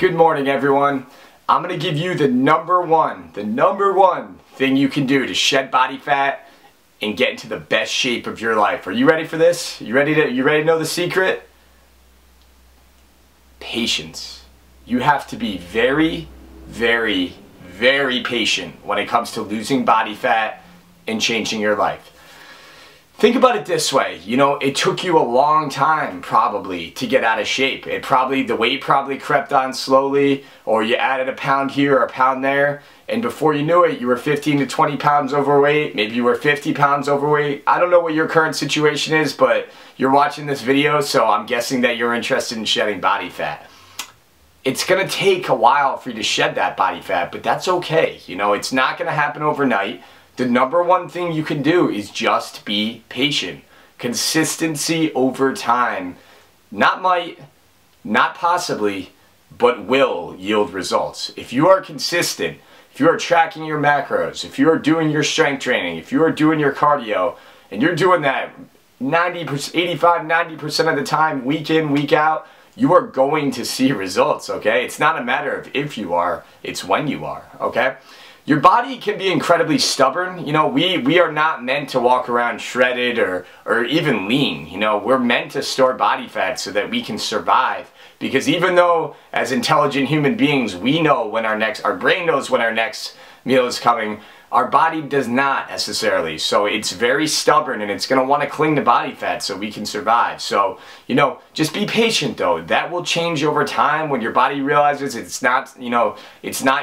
Good morning, everyone. I'm going to give you the number one thing you can do to shed body fat and get into the best shape of your life. Are you ready for this? You ready to know the secret? Patience. You have to be very, very, very patient when it comes to losing body fat and changing your life. Think about it this way, it took you a long time probably to get out of shape. The weight probably crept on slowly, or you added a pound here or a pound there, and before you knew it, you were 15 to 20 pounds overweight, maybe you were 50 pounds overweight. I don't know what your current situation is, but you're watching this video, so I'm guessing that you're interested in shedding body fat. It's going to take a while for you to shed that body fat, but that's okay. It's not going to happen overnight. The number one thing you can do is just be patient. Consistency over time, not might, not possibly, but will yield results. If you are consistent, if you are tracking your macros, if you are doing your strength training, if you are doing your cardio, and you're doing that 85–90% of the time, week in, week out, you are going to see results, okay? It's not a matter of if you are, it's when you are, okay? Your body can be incredibly stubborn. We are not meant to walk around shredded or even lean. We're meant to store body fat so that we can survive. Because even though as intelligent human beings, we know when our brain knows when our next meal is coming, our body does not necessarily. So it's very stubborn and it's going to want to cling to body fat so we can survive. So, just be patient though. That will change over time when your body realizes it's not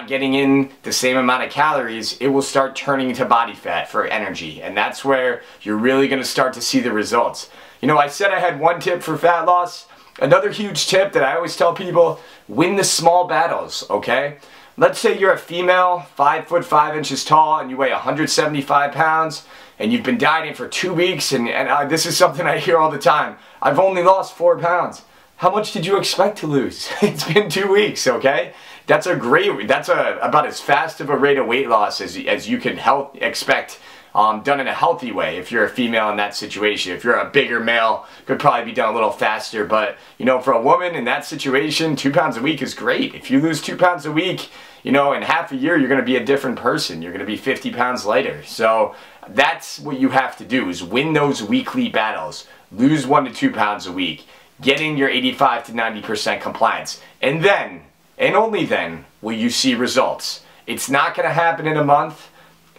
getting in the same amount of calories. It will start turning to body fat for energy. And that's where you're really going to start to see the results. I said I had one tip for fat loss. Another huge tip that I always tell people, win the small battles, okay? Let's say you're a female, 5 5 inches tall, and you weigh 175 pounds, and you've been dieting for 2 weeks, and this is something I hear all the time. I've only lost 4 pounds. How much did you expect to lose? It's been 2 weeks, okay? That's about as fast of a rate of weight loss as you can expect, done in a healthy way if you're a female in that situation. If you're a bigger male, could probably be done a little faster, but for a woman in that situation, 2 pounds a week is great. If you lose 2 pounds a week, in half a year, you're going to be a different person. You're going to be 50 pounds lighter. So that's what you have to do, is win those weekly battles. Lose 1 to 2 pounds a week. Get in your 85 to 90% compliance. And then, and only then, will you see results. It's not going to happen in a month.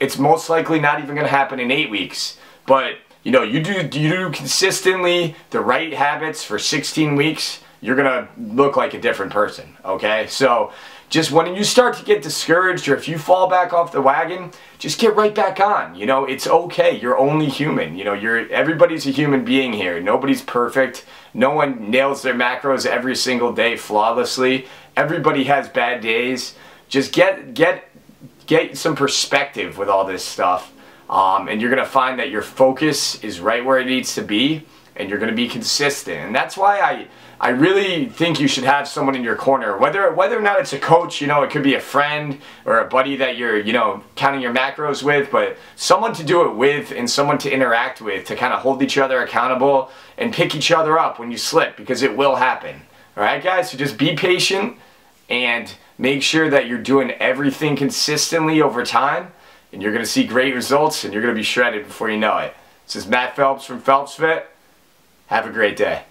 It's most likely not even going to happen in 8 weeks. But, you do consistently the right habits for 16 weeks, you're going to look like a different person, okay? So, just when you start to get discouraged, or if you fall back off the wagon, just get right back on. It's okay. You're only human. Everybody's a human being here. Nobody's perfect. No one nails their macros every single day flawlessly. Everybody has bad days. Just get some perspective with all this stuff, and you're going to find that your focus is right where it needs to be, and you're going to be consistent. And that's why I really think you should have someone in your corner, whether or not it's a coach. It could be a friend or a buddy that you're counting your macros with, but someone to do it with and someone to interact with, to kind of hold each other accountable and pick each other up when you slip, because it will happen. Alright guys, so just be patient and make sure that you're doing everything consistently over time, and you're going to see great results, and you're going to be shredded before you know it. This is Matt Phelps from Phelps Fit. Have a great day.